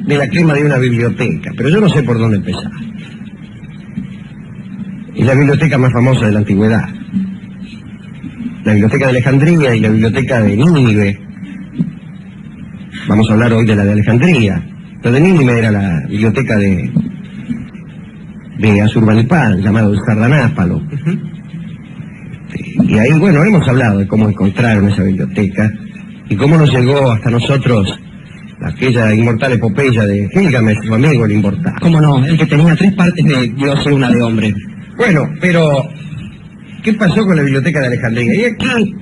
de la crema de una biblioteca, pero yo no sé por dónde empezar. Es la biblioteca más famosa de la antigüedad. La biblioteca de Alejandría y la biblioteca de Nínive. Vamos a hablar hoy de la de Alejandría. La de Nínive era la biblioteca de Asurbanipal, llamado el Sardanápalo. Y ahí, bueno, hemos hablado de cómo encontraron esa biblioteca y cómo nos llegó hasta nosotros aquella inmortal epopeya de Gilgamesh, su amigo el inmortal. ¿Cómo no? El que tenía 3 partes de Dios y una de hombre. Bueno, pero ¿qué pasó con la biblioteca de Alejandría? Y aquí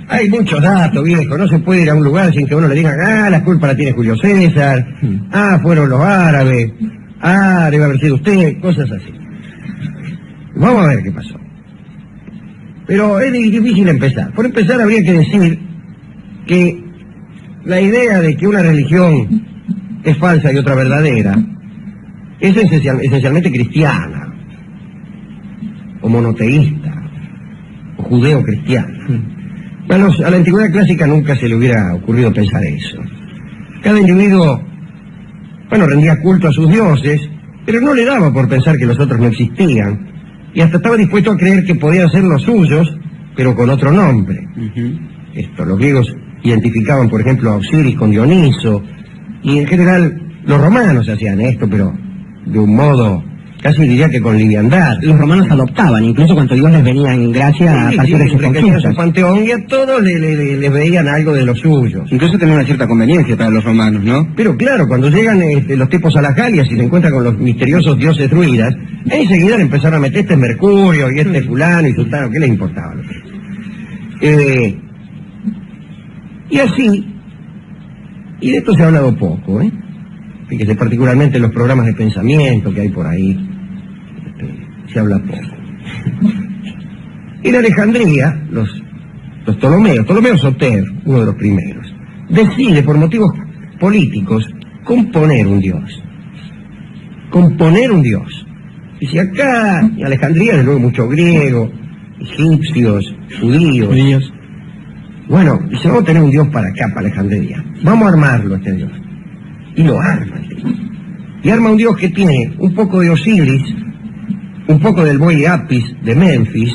hay muchos datos, viejo. No se puede ir a un lugar sin que uno le diga, la culpa la tiene Julio César, fueron los árabes, debe haber sido usted, cosas así. Vamos a ver qué pasó. Pero es difícil empezar. Por empezar habría que decir que la idea de que una religión es falsa y otra verdadera es esencialmente cristiana, o monoteísta, o judeo-cristiana. A la antigüedad clásica nunca se le hubiera ocurrido pensar eso. Cada individuo, rendía culto a sus dioses, pero no le daba por pensar que los otros no existían, y hasta estaba dispuesto a creer que podían ser los suyos, pero con otro nombre. Los griegos identificaban, por ejemplo, a Osiris con Dioniso, y en general los romanos hacían esto, pero de un modo, casi diría que con liviandad. Los romanos adoptaban, incluso cuando Dios les venía en gracia a partir de sus conquistas. Su panteón, y a todos les veían algo de los suyos. Incluso tenía una cierta conveniencia para los romanos, ¿no? Pero claro, cuando llegan los tipos a las Galias y se encuentran con los misteriosos dioses druidas, enseguida le empezaron a meter este Mercurio y este fulano y sultano, ¿qué les importaba? Y así, y de esto se ha hablado poco, fíjese, particularmente en los programas de pensamiento que hay por ahí, se habla poco. En Alejandría, los Ptolomeo Soter, uno de los primeros, decide por motivos políticos componer un dios. Y si acá en Alejandría, desde luego, mucho griego, egipcios, judíos. Bueno, dice, vamos a tener un dios para acá, para Alejandría. Vamos a armarlo, este dios. Y lo arma. Y arma un dios que tiene un poco de Osiris, un poco del buey Apis de Memphis,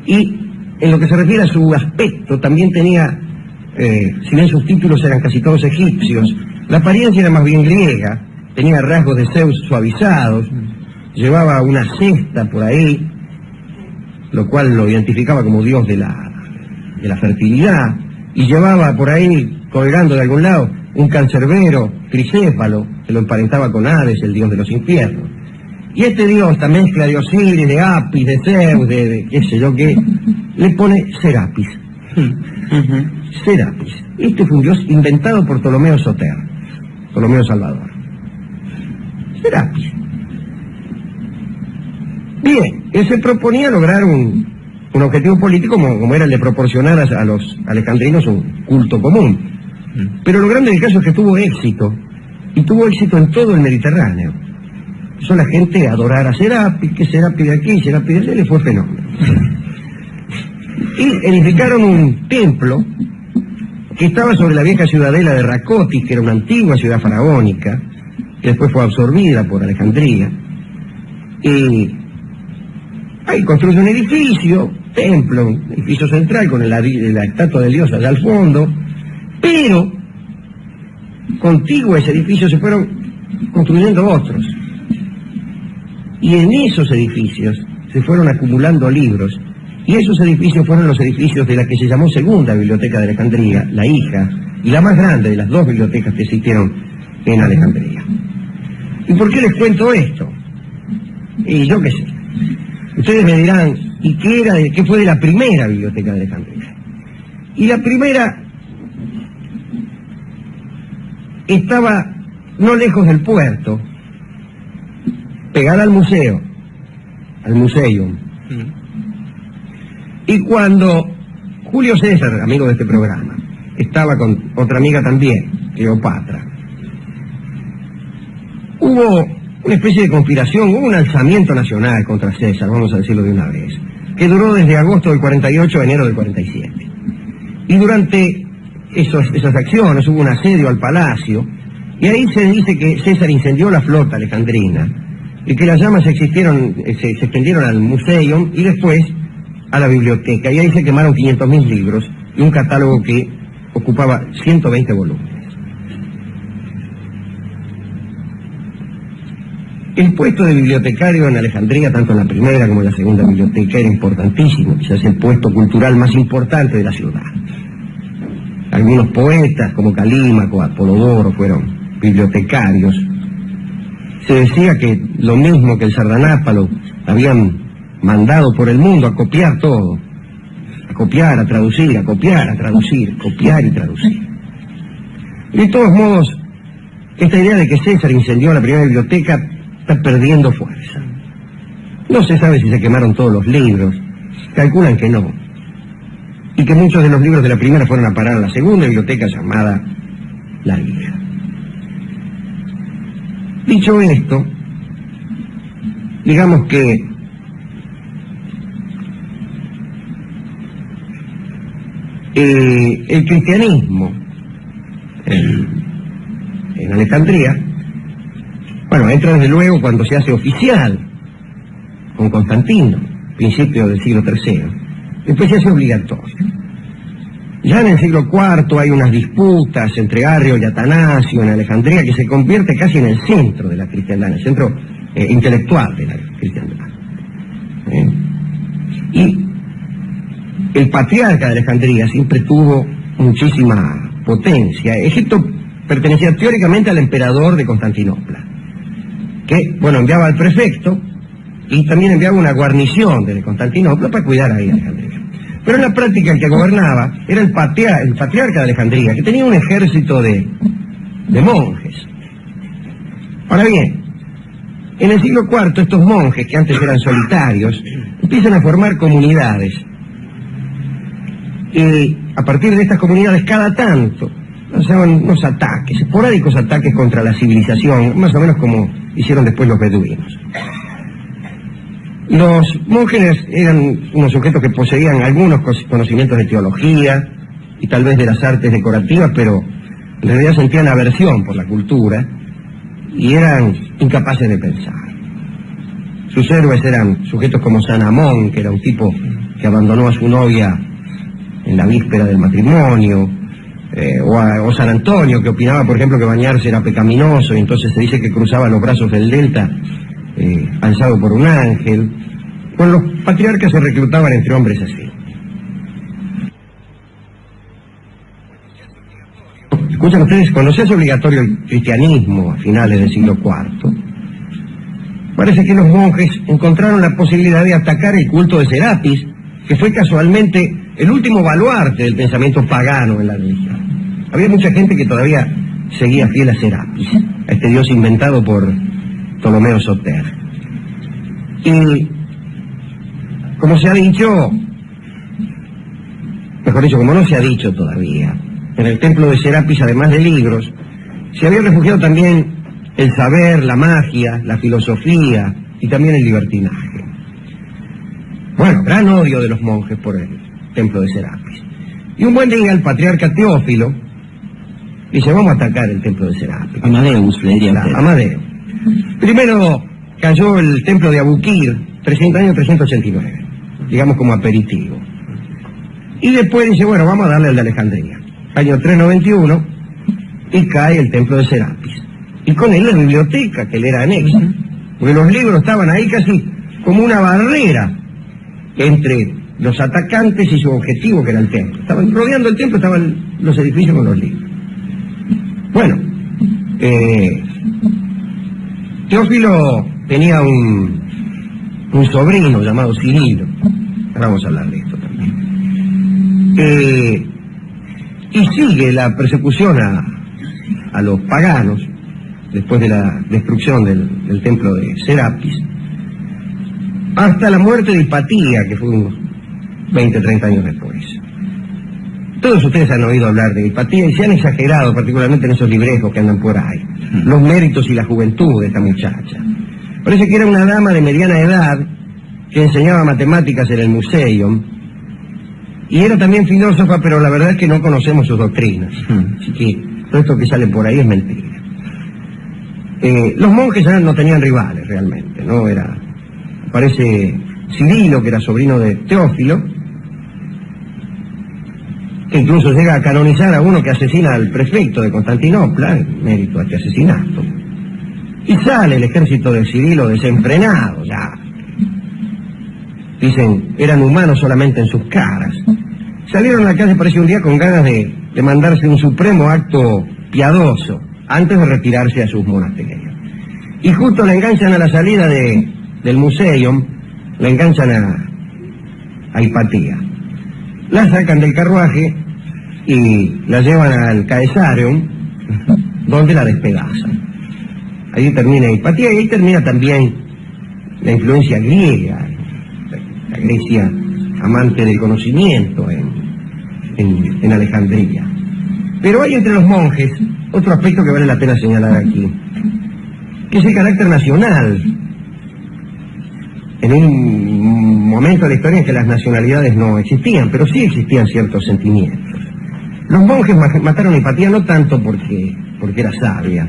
y en lo que se refiere a su aspecto, también tenía, si bien sus títulos eran casi todos egipcios, la apariencia era más bien griega, tenía rasgos de Zeus suavizados, llevaba una cesta por ahí, lo cual lo identificaba como dios de la fertilidad, y llevaba por ahí, colgando de algún lado, un cancerbero, Tricéfalo, que lo emparentaba con Hades, el dios de los infiernos. Y este dios, esta mezcla de Osiris, de Apis, de Zeus, de qué sé yo qué, le pone Serapis. Serapis. Este fue un dios inventado por Ptolomeo Soter, Ptolomeo Salvador. Serapis. Bien, él se proponía lograr un objetivo político como era el de proporcionar a los alejandrinos un culto común. Pero lo grande del caso es que tuvo éxito, y tuvo éxito en todo el Mediterráneo. Eso la gente adorar a Serapis, que Serapis de aquí, Serapis de allá, le fue fenómeno. Y edificaron un templo que estaba sobre la vieja ciudadela de Racotis, que era una antigua ciudad faraónica, que después fue absorbida por Alejandría. Y ahí construye un edificio, templo, un edificio central con la estatua de Dios allá al fondo, pero contiguo a ese edificio se fueron construyendo otros. Y en esos edificios se fueron acumulando libros, y esos edificios fueron los edificios de la que se llamó Segunda Biblioteca de Alejandría, la hija y la más grande de las 2 bibliotecas que existieron en Alejandría. ¿Y por qué les cuento esto? Y yo qué sé. Ustedes me dirán, ¿y qué fue de la primera biblioteca de Alejandría? Y la primera estaba no lejos del puerto, pegada al museo, al museum. Y cuando Julio César, amigo de este programa, estaba con otra amiga también, Cleopatra, hubo una especie de conspiración, hubo un alzamiento nacional contra César, vamos a decirlo de una vez, que duró desde agosto del 48 a enero del 47. Y durante esas acciones, hubo un asedio al palacio, y ahí se dice que César incendió la flota alejandrina, y que las llamas se extendieron al museo y después a la biblioteca, y ahí se quemaron 500.000 libros y un catálogo que ocupaba 120 volúmenes. El puesto de bibliotecario en Alejandría, tanto en la primera como en la segunda biblioteca, era importantísimo, quizás el puesto cultural más importante de la ciudad. Algunos poetas, como Calímaco o Apolodoro, fueron bibliotecarios. Se decía que lo mismo que el Sardanápalo habían mandado por el mundo a copiar todo, a copiar, a traducir, a copiar, a traducir, copiar y traducir. Y de todos modos, esta idea de que César incendió la primera biblioteca está perdiendo fuerza. No se sabe si se quemaron todos los libros, calculan que no, y que muchos de los libros de la primera fueron a parar a la segunda biblioteca llamada La Hija. Dicho esto, digamos que el cristianismo en Alejandría, bueno, entra desde luego cuando se hace oficial con Constantino, principio del siglo III, después se hace obligatorio. Ya en el siglo IV hay unas disputas entre Arrio y Atanasio en Alejandría que se convierte casi en el centro de la cristiandad, en el centro intelectual de la cristiandad. Y el patriarca de Alejandría siempre tuvo muchísima potencia. Egipto pertenecía teóricamente al emperador de Constantinopla, que, bueno, enviaba al prefecto y también enviaba una guarnición desde Constantinopla para cuidar ahí a Alejandría. Pero en la práctica el que gobernaba era el patriarca de Alejandría, que tenía un ejército de monjes. Ahora bien, en el siglo IV estos monjes, que antes eran solitarios, empiezan a formar comunidades. Y a partir de estas comunidades, cada tanto, hacían unos ataques, esporádicos ataques contra la civilización, más o menos como hicieron después los beduinos. Los monjes eran unos sujetos que poseían algunos conocimientos de teología y tal vez de las artes decorativas, pero en realidad sentían aversión por la cultura y eran incapaces de pensar. Sus héroes eran sujetos como San Amón, que era un tipo que abandonó a su novia en la víspera del matrimonio, o San Antonio, que opinaba, por ejemplo, que bañarse era pecaminoso, y entonces se dice que cruzaba los brazos del delta alzado por un ángel. Bueno, los patriarcas se reclutaban entre hombres así. Escuchan ustedes, cuando se hace obligatorio el cristianismo a finales del siglo IV, parece que los monjes encontraron la posibilidad de atacar el culto de Serapis, que fue casualmente el último baluarte del pensamiento pagano en la religión. Había mucha gente que todavía seguía fiel a Serapis, a este dios inventado por Ptolomeo Soter. Y, como se ha dicho, mejor dicho, como no se ha dicho todavía, en el templo de Serapis, además de libros, se había refugiado también el saber, la magia, la filosofía y también el libertinaje. Bueno, gran odio de los monjes por el templo de Serapis. Y un buen día el patriarca Teófilo dice, vamos a atacar el templo de Serapis. Amadeus, le diría usted. Amadeo. Primero cayó el templo de Abuquir, año 389, digamos como aperitivo. Y después dice, bueno, vamos a darle al de Alejandría. Año 391, y cae el templo de Serapis. Y con él la biblioteca, que le era anexa. Porque los libros estaban ahí casi como una barrera entre los atacantes y su objetivo, que era el templo. Estaban rodeando el templo, estaban los edificios con los libros. Bueno, Teófilo tenía un sobrino llamado Cirilo. Ahora vamos a hablar de esto también. Y sigue la persecución a los paganos después de la destrucción del templo de Serapis, hasta la muerte de Hipatía, que fue unos 20, 30 años después. Todos ustedes han oído hablar de Hipatía y se han exagerado, particularmente en esos librejos que andan por ahí, los méritos y la juventud de esta muchacha. Parece que era una dama de mediana edad que enseñaba matemáticas en el Museion Y era también filósofa, pero la verdad es que no conocemos sus doctrinas. Así que todo esto que sale por ahí es mentira. Los monjes ya no tenían rivales realmente, ¿no? Aparece Cirilo, que era sobrino de Teófilo, que incluso llega a canonizar a uno que asesina al prefecto de Constantinopla, en mérito a este asesinato. Y sale el ejército de Cirilo desenfrenado, ya. Dicen, eran humanos solamente en sus caras. Salieron a la calle, parece un día, con ganas de mandarse un supremo acto piadoso, antes de retirarse a sus monasterios. Y justo la enganchan a la salida del Museium, la enganchan a Hipatía. La sacan del carruaje y la llevan al Caesareum, donde la despedazan. Ahí termina Hipatía y ahí termina también la influencia griega, la Grecia amante del conocimiento en Alejandría. Pero hay entre los monjes otro aspecto que vale la pena señalar aquí, que es el carácter nacional. En un momento de la historia en que las nacionalidades no existían, pero sí existían ciertos sentimientos. Los monjes mataron a Hipatía no tanto porque era sabia,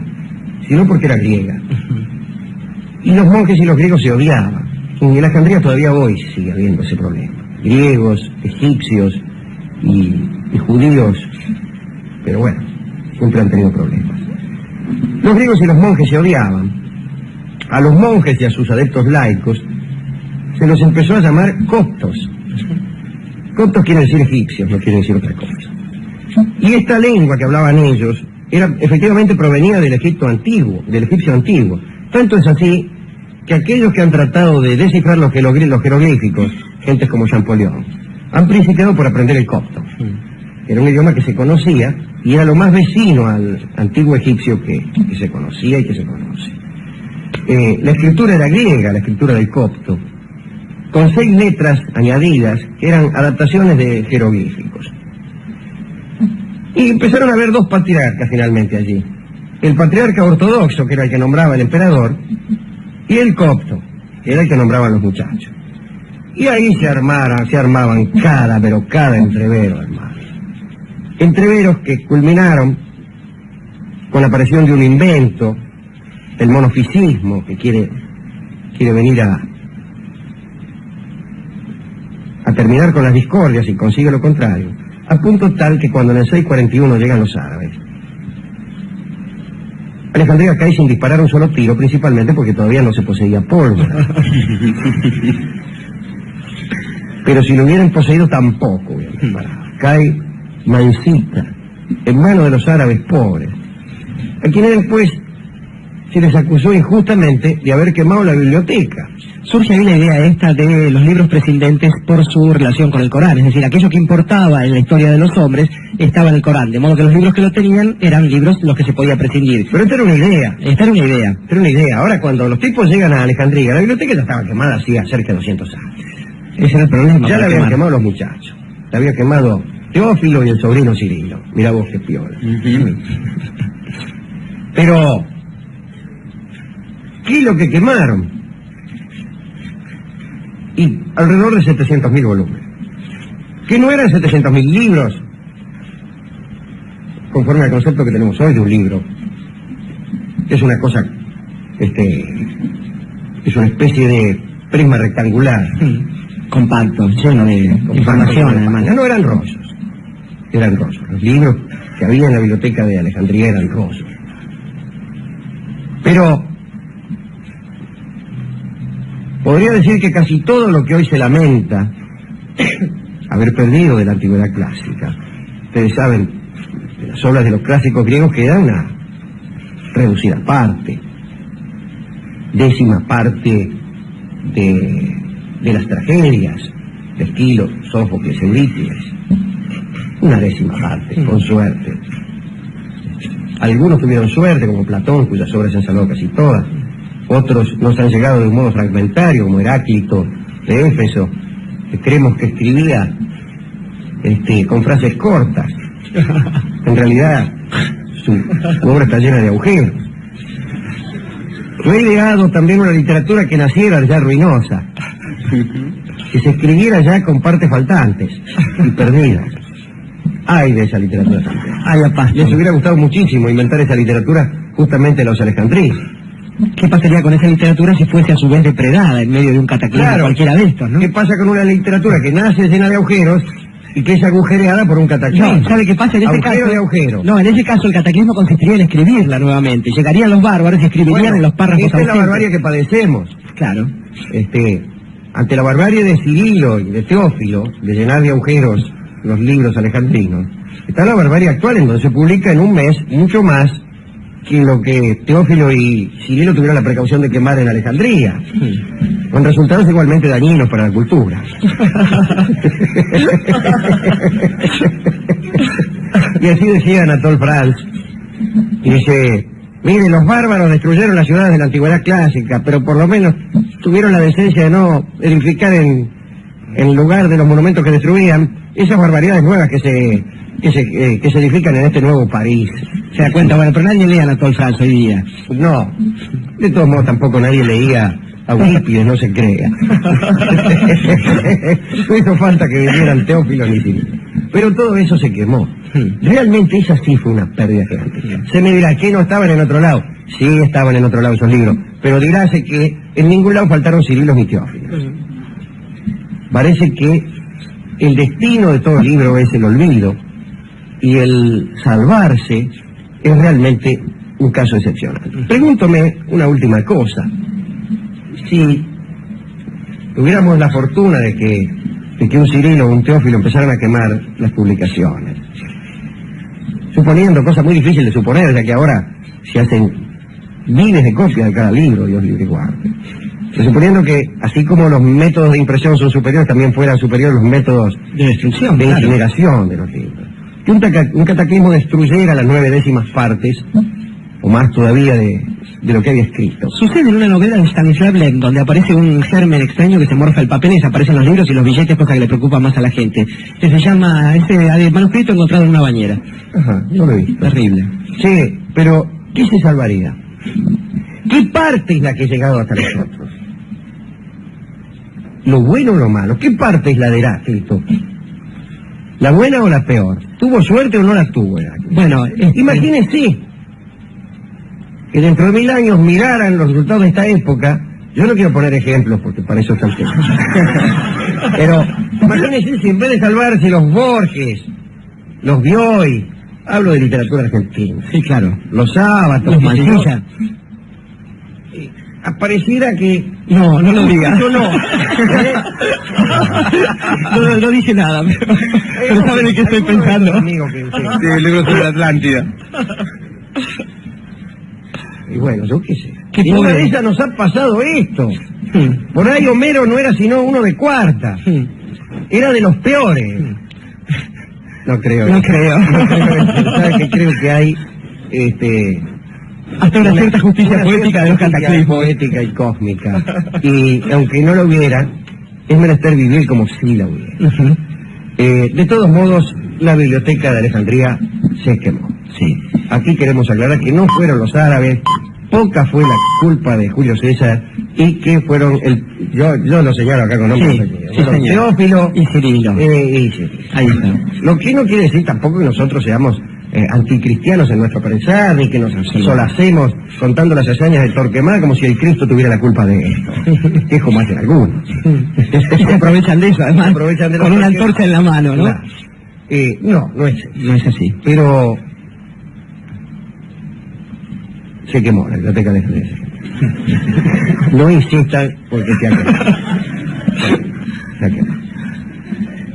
sino porque era griega. Y los monjes y los griegos se odiaban. En Alejandría todavía hoy sigue habiendo ese problema. Griegos, egipcios y judíos, pero bueno, siempre han tenido problemas. Los griegos y los monjes se odiaban. A los monjes y a sus adeptos laicos se los empezó a llamar coptos. Coptos quiere decir egipcios, no quiere decir otra cosa. Y esta lengua que hablaban ellos efectivamente provenía del Egipto antiguo, del egipcio antiguo. Tanto es así que aquellos que han tratado de descifrar los jeroglíficos, gentes como Champollion, han principiado por aprender el copto. Era un idioma que se conocía y era lo más vecino al antiguo egipcio que se conocía y que se conoce. La escritura era griega, la escritura del copto, con 6 letras añadidas que eran adaptaciones de jeroglíficos. Y empezaron a haber 2 patriarcas finalmente allí. El patriarca ortodoxo, que era el que nombraba el emperador, y el copto, que era el que nombraban los muchachos. Y ahí se armaban cada entrevero, hermano. Entreveros que culminaron con la aparición de un invento, el monofisismo, que quiere venir a terminar con las discordias y consigue lo contrario, a punto tal que cuando en el 641 llegan los árabes, Alejandría cae sin disparar un solo tiro, principalmente porque todavía no se poseía pólvora. Pero si lo hubieran poseído tampoco hubieran disparado. Cae mansita, en manos de los árabes pobres, a quienes después se les acusó injustamente de haber quemado la biblioteca. Surge ahí la idea esta de los libros prescindentes por su relación con el Corán, es decir, aquello que importaba en la historia de los hombres estaba en el Corán, de modo que los libros que lo tenían eran libros los que se podía prescindir. Pero esta era una idea. Era una idea. Ahora cuando los tipos llegan a Alejandría, la biblioteca ya estaba quemada hacía cerca de 200 años. Ese era el problema. Ya la habían quemado los muchachos. La había quemado Teófilo y el sobrino Cirilo. Mirá vos qué piola. Pero ¿qué es lo que quemaron? Y alrededor de 700.000 volúmenes. Que no eran 700.000 libros, conforme al concepto que tenemos hoy de un libro. Es una cosa, es una especie de prisma rectangular. Compacto, lleno de información, además. Ya no eran rollos, eran rollos. Los libros que había en la biblioteca de Alejandría eran rollos. Pero podría decir que casi todo lo que hoy se lamenta haber perdido de la antigüedad clásica, ustedes saben, de las obras de los clásicos griegos queda una reducida parte, 10ª parte de las tragedias de Esquilo, Sófocles, Eurípides, una 10ª parte, con suerte. Algunos tuvieron suerte, como Platón, cuyas obras se han salvado casi todas. Otros nos han llegado de un modo fragmentario, como Heráclito de Éfeso, que creemos que escribía con frases cortas. En realidad, su obra está llena de agujeros. Yo he ideado también una literatura que naciera ya ruinosa. que se escribiera ya con partes faltantes y perdidas. Ay de esa literatura también. Ay, apá. Les hubiera gustado muchísimo inventar esa literatura justamente a los alejandrinos. ¿Qué pasaría con esa literatura si fuese a su vez depredada en medio de un cataclismo cualquiera de estos, no? ¿Qué pasa con una literatura que nace llena de agujeros y que es agujereada por un cataclismo? No, ¿sabe qué pasa en ese Agujero caso? de agujero. No, en ese caso el cataclismo consistiría en escribirla nuevamente. Llegarían los bárbaros y escribirían en los párrafos esta es la ausentes. barbarie que padecemos. Claro. Ante la barbarie de Cirilo y de Teófilo, de llenar de agujeros los libros alejandrinos, está la barbarie actual en donde se publica en un mes mucho más que lo que Teófilo y Cirilo tuvieron la precaución de quemar en Alejandría, con resultados igualmente dañinos para la cultura. Y así decía Anatole France, y dice, mire, los bárbaros destruyeron las ciudades de la antigüedad clásica, pero por lo menos tuvieron la decencia de no edificar en lugar de los monumentos que destruían esas barbaridades nuevas que se edifican en este nuevo París. Se da cuenta, bueno, pero nadie lee a Anatole France hoy día. No, de todos modos tampoco nadie leía a Eurípides, no se crea. No hizo falta que vinieran Teófilo ni Cirilo. Pero todo eso se quemó. Realmente esa sí fue una pérdida gigante. Se me dirá, ¿qué no estaban en otro lado? Sí estaban en otro lado esos libros, pero diráse que en ningún lado faltaron Cirilos ni Teófilos. Parece que el destino de todo libro es el olvido, y el salvarse es realmente un caso excepcional. Pregúntome una última cosa. Si tuviéramos la fortuna de que un Cirilo o un Teófilo empezaran a quemar las publicaciones, suponiendo, cosa muy difícil de suponer, ya que ahora se hacen miles de copias de cada libro, Dios libre y guarde, pero suponiendo que así como los métodos de impresión son superiores, también fueran superiores los métodos De destrucción, de claro. incineración de los libros. Que un cataclismo destruyera las 9/10 partes, o más todavía, de lo que había escrito. Sucede en una novela de Stanislav Lem, donde aparece un germen extraño que se morfa el papel y desaparecen los libros y los billetes, cosa que le preocupa más a la gente. Que se llama, ese manuscrito encontrado en una bañera. Ajá, no lo he visto. Terrible. Sí, pero ¿qué se salvaría? ¿Qué parte es la que ha llegado hasta nosotros? ¿Lo bueno o lo malo? ¿Qué parte es la de Heráclito? ¿La buena o la peor? ¿Tuvo suerte o no la tuvo Heráclito? Bueno, Imagínense que dentro de 1000 años miraran los resultados de esta época. Yo no quiero poner ejemplos porque para eso está el tema. Pero imagínense si en vez de salvarse los Borges, los Bioy, hablo de literatura argentina, sí, claro. los Sábatos, Los qué sé yo, Mansilla. apareciera que... No, no lo diga. Yo no. No dije nada, pero saben en qué estoy pensando. Amigo que usted- Sí, el libro sobre la Atlántida. Y bueno, yo qué sé. Qué Y una pobre. de esas nos ha pasado esto. Por ahí Homero no era sino uno de cuarta. Era de los peores. No creo. No creo. ¿Sabe que creo que hay Hasta una cierta justicia una poética de los cierta justicia cataclismos. poética y cósmica. Y aunque no lo hubiera, es menester vivir como si la hubiera. Ujú. De todos modos, la biblioteca de Alejandría se quemó. Sí. Aquí queremos aclarar que no fueron los árabes, poca fue la culpa de Julio César, y que fueron yo lo señalo acá con nombre. Sí, y apellido. sí, Fueron señor. Teófilo Y Cirilo. y Cirilo. Ahí está. Lo que no quiere decir tampoco que nosotros seamos anticristianos en nuestro pensar, ni que nos solacemos contando las hazañas de Torquemada como si el Cristo tuviera la culpa de esto, que es como hacen algunos. Y se aprovechan de eso, además, Se aprovechan de la con una ocasión. antorcha en la mano, ¿no? Claro. No es así. No es así. Pero se quemó la biblioteca de Alejandría. No insistan porque se ha quemado. Se ha quemado.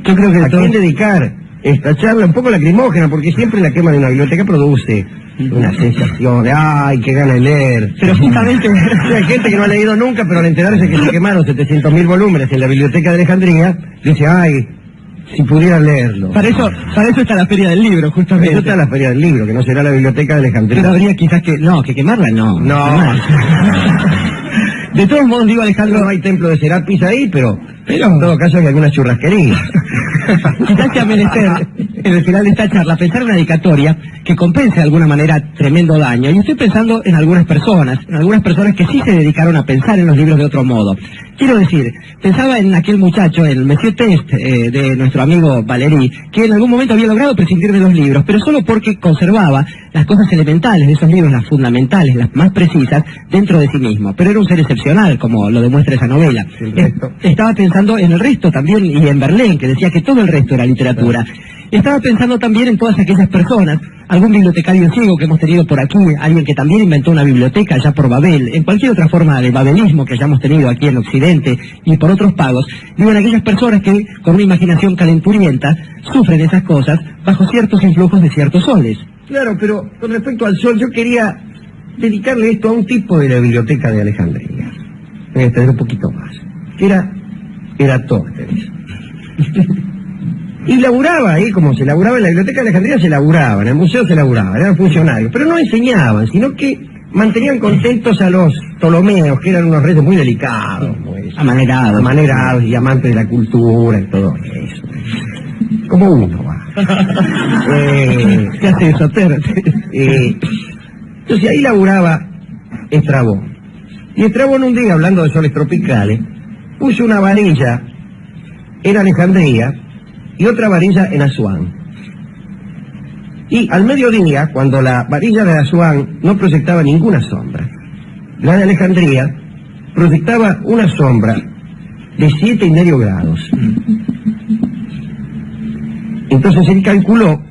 Yo creo que ¿A todo... quién dedicar esta charla un poco lacrimógena? Porque siempre la quema de una biblioteca produce una sensación de ¡ay, qué gana de leer! Pero justamente... Hay gente que no ha leído nunca, pero al enterarse que se quemaron 700.000 volúmenes en la biblioteca de Alejandría, dice ¡ay, si pudiera leerlo! Para eso está la feria del libro, justamente. Eso está en la feria del libro, que no será la biblioteca de Alejandría. Pero habría quizás que... No, que quemarla no. No. Jamás. De todos modos, digo, Alejandro, No hay templo de Serapis ahí, pero Pero- en todo caso hay algunas churrasquerías. quizás sea menester, en el final de esta charla, pensar una dedicatoria que compense de alguna manera tremendo daño. Y estoy pensando en algunas personas que sí se dedicaron a pensar en los libros de otro modo. Quiero decir, pensaba en aquel muchacho, el Monsieur Test, de nuestro amigo Valéry, que en algún momento había logrado prescindir de los libros, pero solo porque conservaba las cosas elementales de esos libros, las fundamentales, las más precisas, dentro de sí mismo. Pero era un ser excepcional, como lo demuestra esa novela. Estaba pensando en el resto también, y en Verlaine, que decía que todo el resto era literatura. Estaba pensando también en todas aquellas personas, algún bibliotecario ciego que hemos tenido por aquí, alguien que también inventó una biblioteca allá por Babel, en cualquier otra forma de babelismo que hayamos tenido aquí en Occidente y por otros pagos, digo, en aquellas personas que con una imaginación calenturienta sufren esas cosas bajo ciertos influjos de ciertos soles. Claro, pero con respecto al sol, yo quería dedicarle esto a un tipo de la biblioteca de Alejandría. Voy a extender un poquito más. Que era Eratóstenes. Y laburaba ahí, como se laburaba en la biblioteca de Alejandría, se laburaba, en el museo se laburaba, eran funcionarios, pero no enseñaban, sino que mantenían contentos a los Ptolomeos, que eran unos reyes muy delicados, muy amanerados y amantes de la cultura y todo eso. Como uno, va. ¿Qué hace eso? Entonces ahí laburaba Estrabón. Y Estrabón un día, hablando de soles tropicales, puso una varilla en Alejandría y otra varilla en Asuán. Y al mediodía, cuando la varilla de Asuán no proyectaba ninguna sombra, la de Alejandría proyectaba una sombra de 7,5 grados. Entonces él calculó,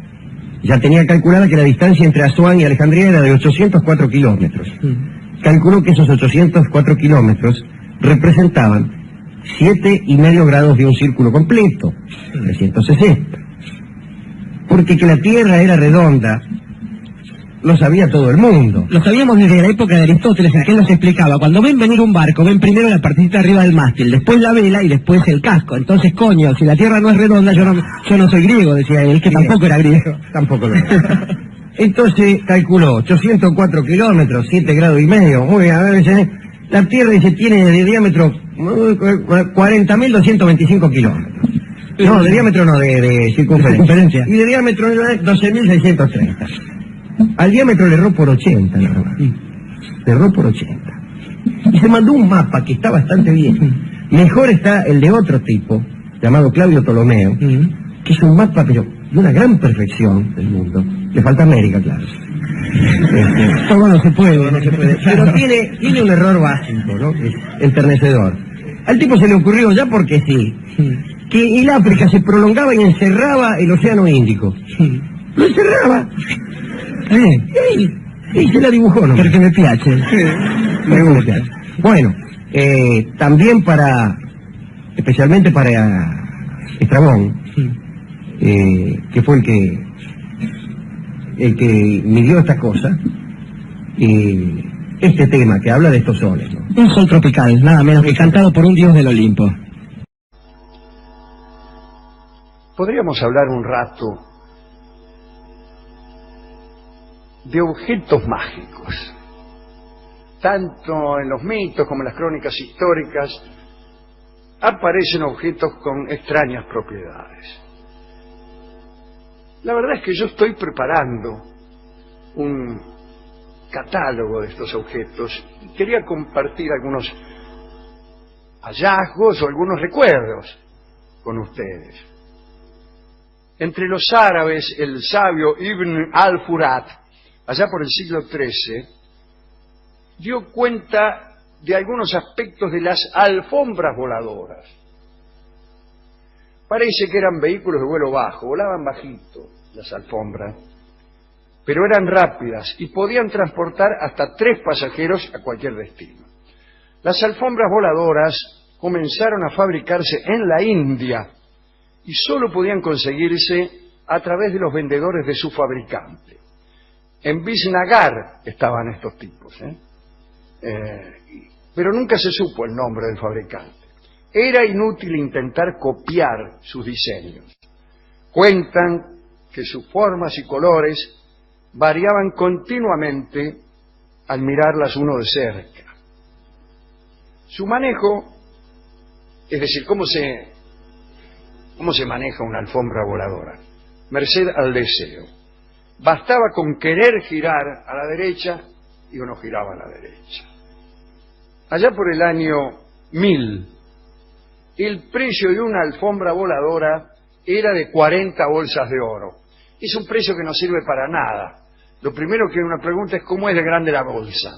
ya tenía calculada que la distancia entre Asuán y Alejandría era de 804 kilómetros. Calculó que esos 804 kilómetros representaban 7,5 grados de un círculo completo, 360. Porque que la Tierra era redonda, lo sabía todo el mundo. Lo sabíamos desde la época de Aristóteles, en que él nos explicaba, cuando ven venir un barco, ven primero la partecita arriba del mástil, después la vela y después el casco. Entonces, coño, si la Tierra no es redonda, yo no soy griego, decía él, que tampoco era griego. Tampoco lo era. Entonces calculó 804 kilómetros, 7,5 grados. Muy bien, a ver, la Tierra dice tiene de diámetro 40.225 kilómetros. No, de diámetro no, de circunferencia. Y de diámetro 12.630. Al diámetro le erró por 80, la verdad. Le erró por 80. Y se mandó un mapa que está bastante bien. Mejor está el de otro tipo, llamado Claudio Ptolomeo, que es un mapa, pero de una gran perfección del mundo. Le falta América, claro. Todo no se puede. Pero tiene un error básico, ¿no? Que es enternecedor. Al tipo se le ocurrió, ya porque sí, que el África se prolongaba y encerraba el Océano Índico. Lo encerraba. Y se la dibujó, ¿no? Porque me piace. Me gusta. Bueno, también especialmente para Estrabón, que fue el que midió esta cosa, este tema que habla de estos soles, ¿no? Un sol tropical, nada menos que cantado por un dios del Olimpo. Podríamos hablar un rato de objetos mágicos. Tanto en los mitos como en las crónicas históricas aparecen objetos con extrañas propiedades. La verdad es que yo estoy preparando un catálogo de estos objetos y quería compartir algunos hallazgos o algunos recuerdos con ustedes. Entre los árabes, el sabio Ibn al-Furat, allá por el siglo XIII, dio cuenta de algunos aspectos de las alfombras voladoras. Parece que eran vehículos de vuelo bajo, volaban bajito las alfombras, pero eran rápidas y podían transportar hasta 3 pasajeros a cualquier destino. Las alfombras voladoras comenzaron a fabricarse en la India y solo podían conseguirse a través de los vendedores de su fabricante. En Bisnagar estaban estos tipos, pero nunca se supo el nombre del fabricante. Era inútil intentar copiar sus diseños. Cuentan que sus formas y colores variaban continuamente al mirarlas uno de cerca. Su manejo, es decir, cómo se maneja una alfombra voladora, merced al deseo. Bastaba con querer girar a la derecha y uno giraba a la derecha. Allá por el año 1000 el precio de una alfombra voladora era de 40 bolsas de oro. Es un precio que no sirve para nada. Lo primero que uno pregunta es cómo es de grande la bolsa.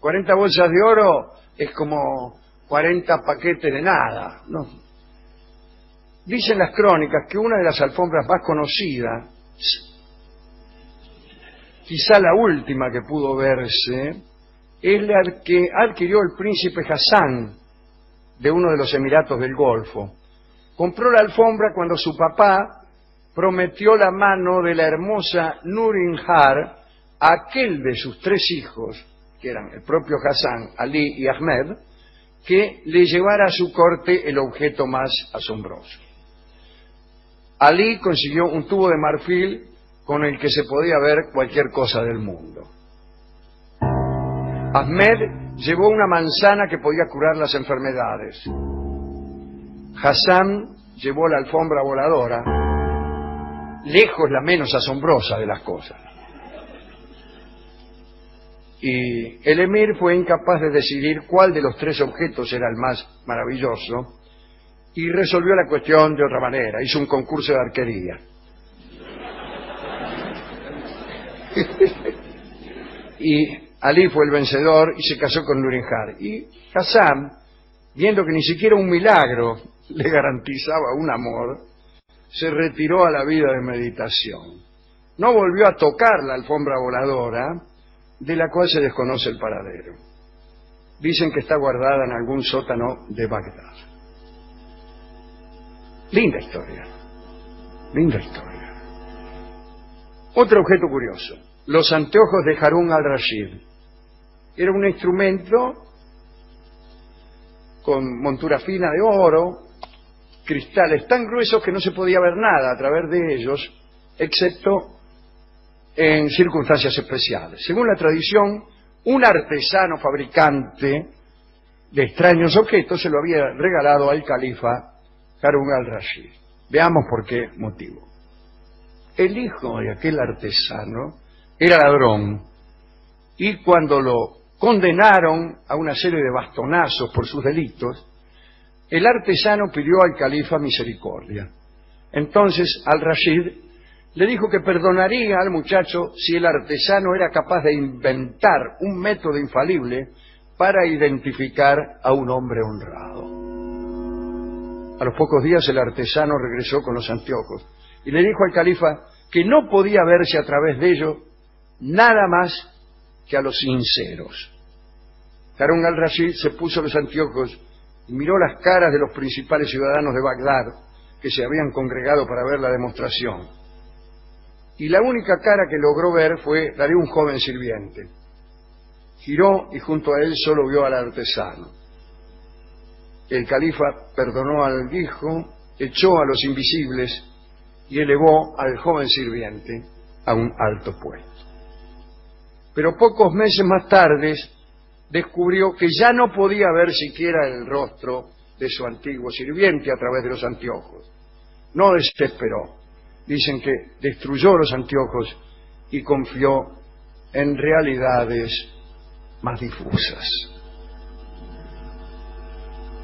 40 bolsas de oro es como 40 paquetes de nada, ¿no? Dicen las crónicas que una de las alfombras más conocidas, quizá la última que pudo verse, es la que adquirió el príncipe Hassan de uno de los Emiratos del Golfo. Compró la alfombra cuando su papá prometió la mano de la hermosa Nurinjar a aquel de sus 3 hijos, que eran el propio Hassan, Ali y Ahmed, que le llevara a su corte el objeto más asombroso. Ali consiguió un tubo de marfil con el que se podía ver cualquier cosa del mundo. Ahmed llevó una manzana que podía curar las enfermedades. Hassan llevó la alfombra voladora, lejos la menos asombrosa de las cosas. Y el emir fue incapaz de decidir cuál de los 3 objetos era el más maravilloso y resolvió la cuestión de otra manera. Hizo un concurso de arquería. Y Ali fue el vencedor y se casó con Nurinjar. Y Hassan, viendo que ni siquiera un milagro le garantizaba un amor, se retiró a la vida de meditación. No volvió a tocar la alfombra voladora, de la cual se desconoce el paradero. Dicen que está guardada en algún sótano de Bagdad. Linda historia. Linda historia. Otro objeto curioso. Los anteojos de Harún al-Rashid. Era un instrumento con montura fina de oro, cristales tan gruesos que no se podía ver nada a través de ellos, excepto en circunstancias especiales. Según la tradición, un artesano fabricante de extraños objetos se lo había regalado al califa Harún al-Rashid. Veamos por qué motivo. El hijo de aquel artesano era ladrón y cuando lo condenaron a una serie de bastonazos por sus delitos, el artesano pidió al califa misericordia. Entonces al-Rashid le dijo que perdonaría al muchacho si el artesano era capaz de inventar un método infalible para identificar a un hombre honrado. A los pocos días el artesano regresó con los anteojos y le dijo al califa que no podía verse a través de ellos nada más que a los sinceros. Harún al-Rashid se puso los anteojos y miró las caras de los principales ciudadanos de Bagdad que se habían congregado para ver la demostración. Y la única cara que logró ver fue la de un joven sirviente. Giró y junto a él solo vio al artesano. El califa perdonó al hijo, echó a los invisibles y elevó al joven sirviente a un alto puesto. Pero pocos meses más tarde descubrió que ya no podía ver siquiera el rostro de su antiguo sirviente a través de los anteojos. No desesperó. Dicen que destruyó los anteojos y confió en realidades más difusas.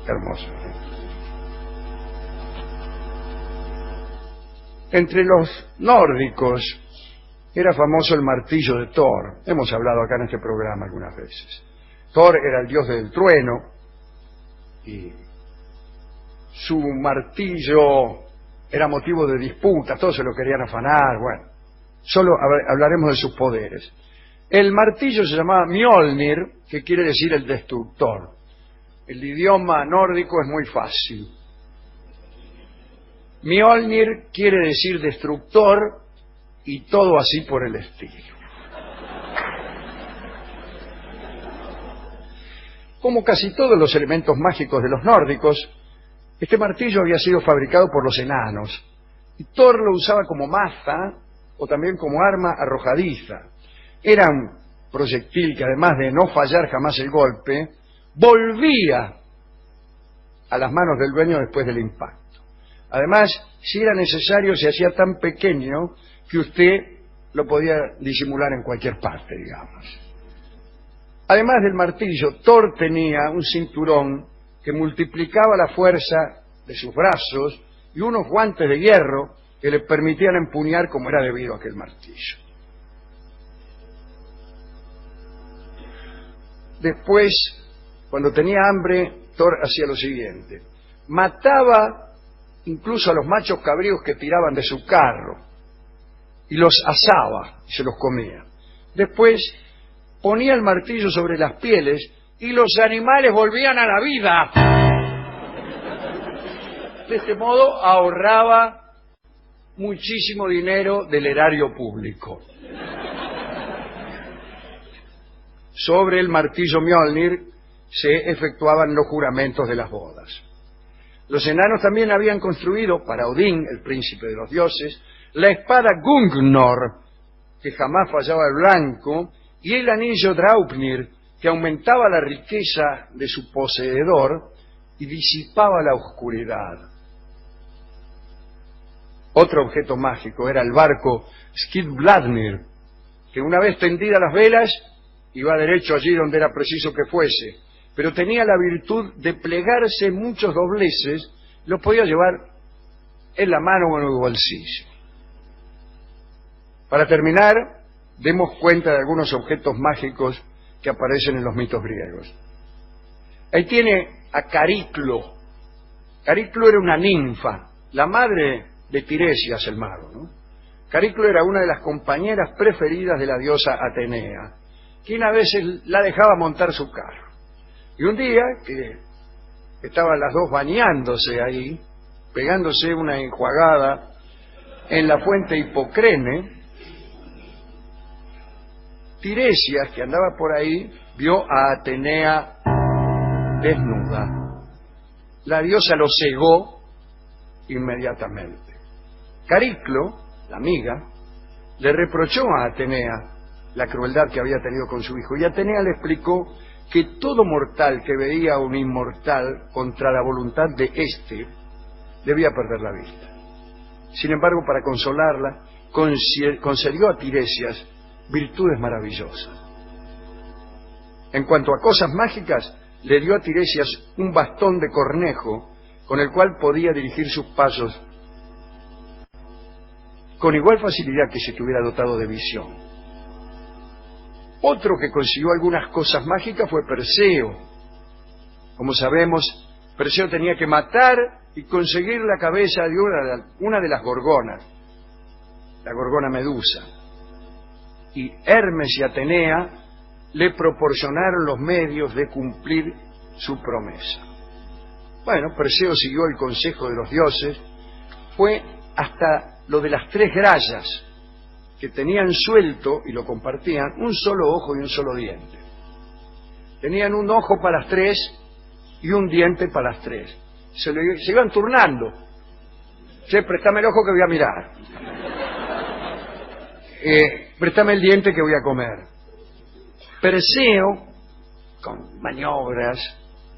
Hermoso. Entre los nórdicos era famoso el martillo de Thor. Hemos hablado acá en este programa algunas veces. Thor era el dios del trueno y su martillo era motivo de disputa, todos se lo querían afanar. Bueno, solo hablaremos de sus poderes. El martillo se llamaba Mjolnir, que quiere decir el destructor. El idioma nórdico es muy fácil. Mjolnir quiere decir destructor y todo así por el estilo. Como casi todos los elementos mágicos de los nórdicos, este martillo había sido fabricado por los enanos y Thor lo usaba como maza o también como arma arrojadiza. Era un proyectil que además de no fallar jamás el golpe, volvía a las manos del dueño después del impacto. Además, si era necesario, se hacía tan pequeño que usted lo podía disimular en cualquier parte, digamos. Además del martillo, Thor tenía un cinturón que multiplicaba la fuerza de sus brazos y unos guantes de hierro que le permitían empuñar como era debido a aquel martillo. Después, cuando tenía hambre, Thor hacía lo siguiente: mataba incluso a los machos cabríos que tiraban de su carro y los asaba y se los comía. Después ponía el martillo sobre las pieles y los animales volvían a la vida. De este modo ahorraba muchísimo dinero del erario público. Sobre el martillo Mjolnir se efectuaban los juramentos de las bodas. Los enanos también habían construido para Odín, el príncipe de los dioses, la espada Gungnor, que jamás fallaba el blanco, y el anillo Draupnir, que aumentaba la riqueza de su poseedor y disipaba la oscuridad. Otro objeto mágico era el barco Skidbladnir, que una vez tendidas las velas iba derecho allí donde era preciso que fuese, pero tenía la virtud de plegarse muchos dobleces, lo podía llevar en la mano o en el bolsillo. Para terminar, demos cuenta de algunos objetos mágicos que aparecen en los mitos griegos. Ahí tiene a Cariclo. Cariclo era una ninfa, la madre de Tiresias el mago, ¿no? Cariclo era una de las compañeras preferidas de la diosa Atenea, quien a veces la dejaba montar su carro. Y un día, que estaban las dos bañándose ahí, pegándose una enjuagada en la fuente Hipocrene, Tiresias, que andaba por ahí, vio a Atenea desnuda. La diosa lo cegó inmediatamente. Cariclo, la amiga, le reprochó a Atenea la crueldad que había tenido con su hijo, y Atenea le explicó que todo mortal que veía a un inmortal contra la voluntad de éste debía perder la vista. Sin embargo, para consolarla, concedió a Tiresias virtudes maravillosas. En cuanto a cosas mágicas, le dio a Tiresias un bastón de cornejo con el cual podía dirigir sus pasos con igual facilidad que si estuviera dotado de visión. Otro que consiguió algunas cosas mágicas fue Perseo. Como sabemos, Perseo tenía que matar y conseguir la cabeza de una de las gorgonas, la gorgona Medusa. Y Hermes y Atenea le proporcionaron los medios de cumplir su promesa. Bueno, Perseo siguió el consejo de los dioses, fue hasta lo de las 3 grallas, que tenían suelto, y lo compartían, un solo ojo y un solo diente. Tenían un ojo para las 3 y un diente para las 3. Se iban turnando. Che, préstame el ojo que voy a mirar. Préstame el diente que voy a comer. Perseo, con maniobras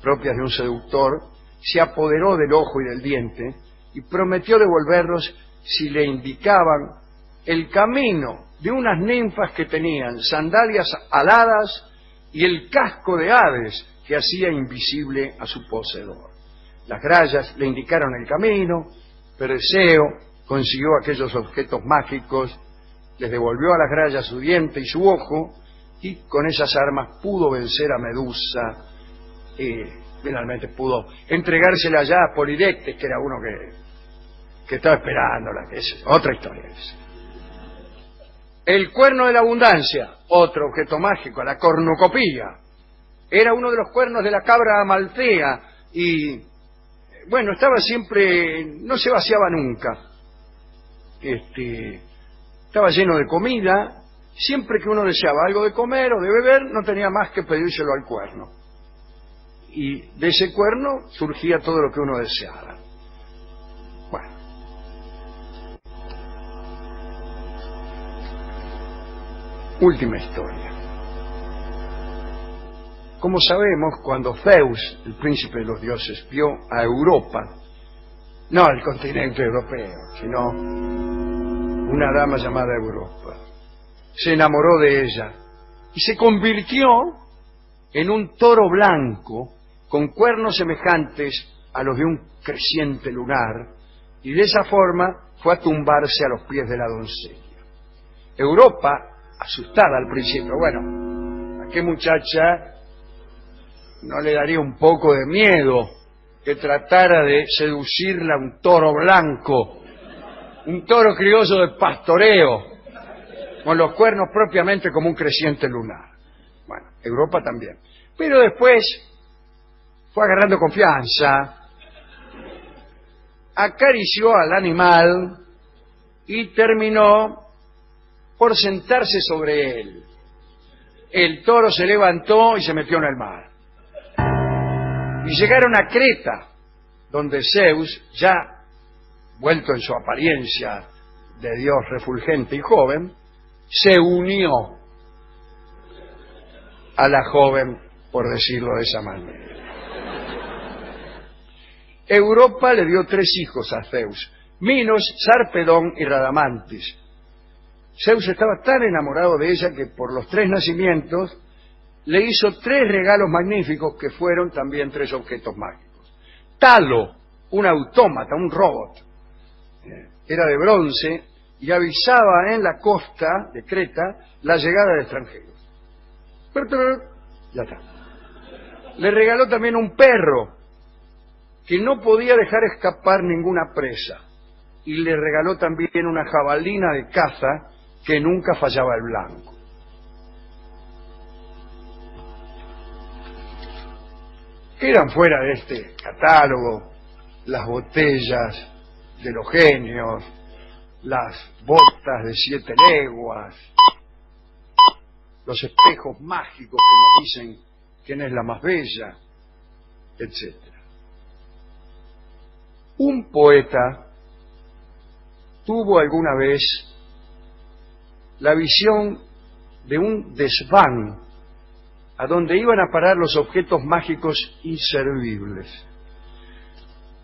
propias de un seductor, se apoderó del ojo y del diente y prometió devolverlos si le indicaban el camino de unas ninfas que tenían sandalias aladas y el casco de Hades que hacía invisible a su poseedor. Las grallas le indicaron el camino, Perseo consiguió aquellos objetos mágicos, les devolvió a las grallas su diente y su ojo, y con esas armas pudo vencer a Medusa y finalmente pudo entregársela ya a Polidectes, que era uno que estaba esperándola, que es otra historia. El cuerno de la abundancia, otro objeto mágico, la cornucopía, era uno de los cuernos de la cabra Amaltea y, bueno, estaba siempre, no se vaciaba nunca. Estaba lleno de comida, siempre que uno deseaba algo de comer o de beber, no tenía más que pedírselo al cuerno. Y de ese cuerno surgía todo lo que uno deseara. Bueno. Última historia. Como sabemos, cuando Zeus, el príncipe de los dioses, vio a Europa, no al continente europeo, sino una dama llamada Europa, se enamoró de ella y se convirtió en un toro blanco con cuernos semejantes a los de un creciente lunar, y de esa forma fue a tumbarse a los pies de la doncella. Europa, asustada al principio, bueno, ¿a qué muchacha no le daría un poco de miedo que tratara de seducirla a un toro blanco, un toro criollo de pastoreo, con los cuernos propiamente como un creciente lunar? Bueno, Europa también. Pero después fue agarrando confianza, acarició al animal y terminó por sentarse sobre él. El toro se levantó y se metió en el mar. Y llegaron a Creta, donde Zeus, ya vuelto en su apariencia de dios refulgente y joven, se unió a la joven, por decirlo de esa manera. Europa le dio 3 hijos a Zeus: Minos, Sarpedón y Radamantis. Zeus estaba tan enamorado de ella que por los 3 nacimientos le hizo 3 regalos magníficos que fueron también 3 objetos mágicos. Talo, un autómata, un robot, era de bronce y avisaba en la costa de Creta la llegada de extranjeros. Ya está. Le regaló también un perro que no podía dejar escapar ninguna presa, y le regaló también una jabalina de caza que nunca fallaba el blanco. Quedan fuera de este catálogo las botellas de los genios, las botas de 7 leguas, los espejos mágicos que nos dicen quién es la más bella, etc. Un poeta tuvo alguna vez la visión de un desván a donde iban a parar los objetos mágicos inservibles.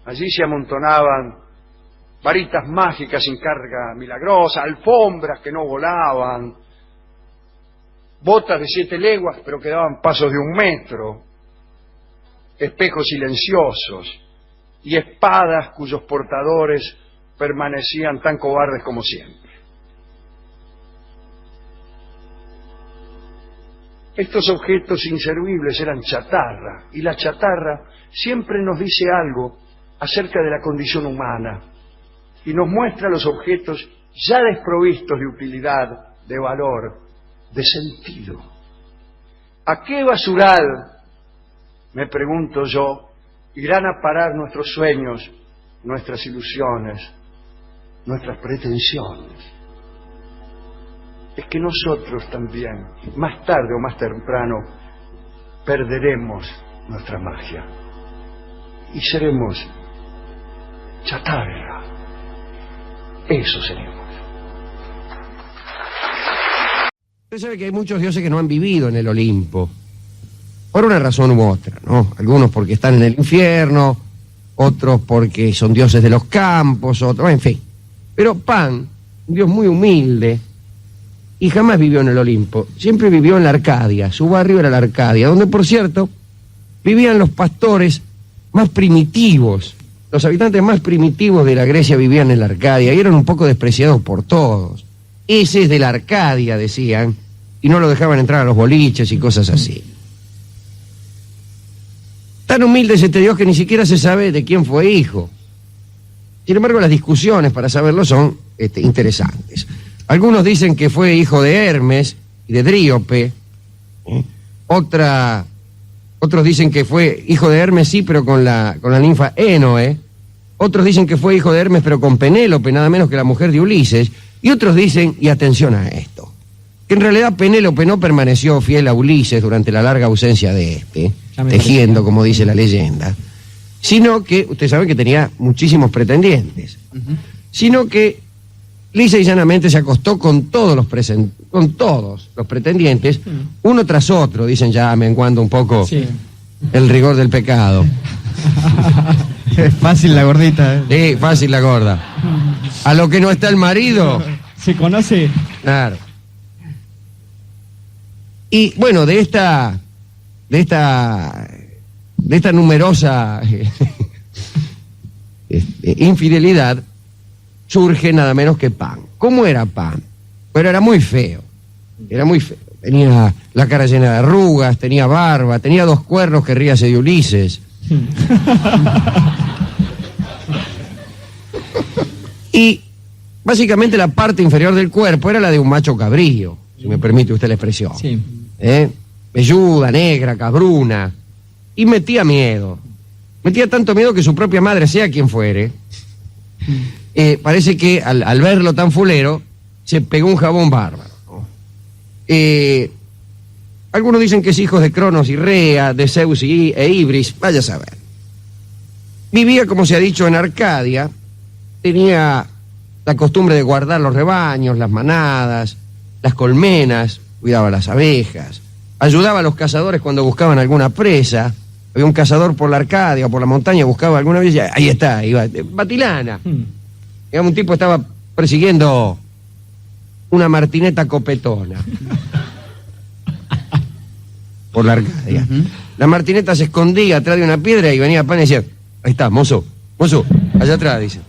Allí se amontonaban varitas mágicas sin carga milagrosa, alfombras que no volaban, botas de 7 leguas pero que daban pasos de 1 metro, espejos silenciosos y espadas cuyos portadores permanecían tan cobardes como siempre. Estos objetos inservibles eran chatarra, y la chatarra siempre nos dice algo acerca de la condición humana y nos muestra los objetos ya desprovistos de utilidad, de valor, de sentido. ¿A qué basural, me pregunto yo, irán a parar nuestros sueños, nuestras ilusiones, nuestras pretensiones? Es que nosotros también, más tarde o más temprano, perderemos nuestra magia y seremos chatarra. Eso seremos. Usted sabe que hay muchos dioses que no han vivido en el Olimpo, por una razón u otra, ¿no? Algunos porque están en el infierno, otros porque son dioses de los campos, otros, en fin. Pero Pan, un dios muy humilde, y jamás vivió en el Olimpo, siempre vivió en la Arcadia. Su barrio era la Arcadia, donde, por cierto, vivían los pastores más primitivos. Los habitantes más primitivos de la Grecia vivían en la Arcadia y eran un poco despreciados por todos. Ese es de la Arcadia, decían, y no lo dejaban entrar a los boliches y cosas así. Tan humilde es este dios que ni siquiera se sabe de quién fue hijo. Sin embargo, las discusiones para saberlo son interesantes. Algunos dicen que fue hijo de Hermes y de Dríope. Otros dicen que fue hijo de Hermes, sí, pero con la ninfa Énoe. Otros dicen que fue hijo de Hermes, pero con Penélope, nada menos que la mujer de Ulises. Y otros dicen, y atención a esto, que en realidad Penélope no permaneció fiel a Ulises durante la larga ausencia de tejiendo, como dice la leyenda, sino que, usted sabe que tenía muchísimos pretendientes, sino que lisa y llanamente se acostó con todos los pretendientes, uno tras otro, dicen ya menguando un poco el rigor del pecado. Es fácil la gordita. Sí, fácil la gorda. A lo que no está el marido. Se conoce. Claro. Y bueno, de esta numerosa infidelidad surge nada menos que Pan. ¿Cómo era Pan? Pero era muy feo. Tenía la cara llena de arrugas, tenía barba, tenía 2 cuernos que ríase de Ulises. Y básicamente la parte inferior del cuerpo era la de un macho cabrío, si me permite usted la expresión. Sí. Velluda, negra, cabruna. Y metía miedo. Metía tanto miedo que su propia madre, sea quien fuere, parece que al verlo tan fulero, se pegó un jabón bárbaro. Algunos dicen que es hijo de Cronos y Rea, de Zeus e Ibris, vaya a saber. Vivía, como se ha dicho, en Arcadia, tenía la costumbre de guardar los rebaños, las manadas, las colmenas, cuidaba las abejas, ayudaba a los cazadores cuando buscaban alguna presa. Había un cazador por la Arcadia o por la montaña, buscaba alguna vez, ahí está, iba, Batilana. Digamos, un tipo estaba persiguiendo una martineta copetona por la Arcadia. La martineta se escondía atrás de una piedra y venía Pan y decía, ahí está, mozo, allá atrás, dice.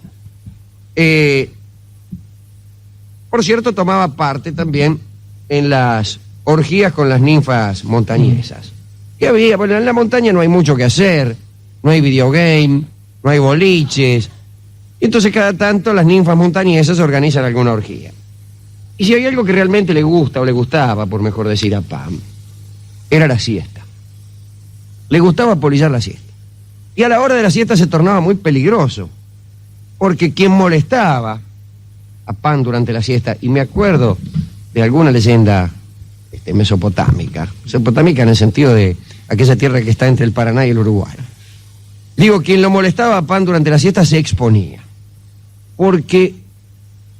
Por cierto, tomaba parte también en las orgías con las ninfas montañesas. Y había, bueno, en la montaña no hay mucho que hacer, no hay videogame, no hay boliches. Y entonces cada tanto las ninfas montañesas organizan alguna orgía. Y si hay algo que realmente le gusta o le gustaba, por mejor decir, a Pam, era la siesta. Le gustaba polillar la siesta. Y a la hora de la siesta se tornaba muy peligroso, porque quien molestaba a Pan durante la siesta, y me acuerdo de alguna leyenda mesopotámica en el sentido de aquella tierra que está entre el Paraná y el Uruguay. Digo, quien lo molestaba a Pan durante la siesta se exponía, porque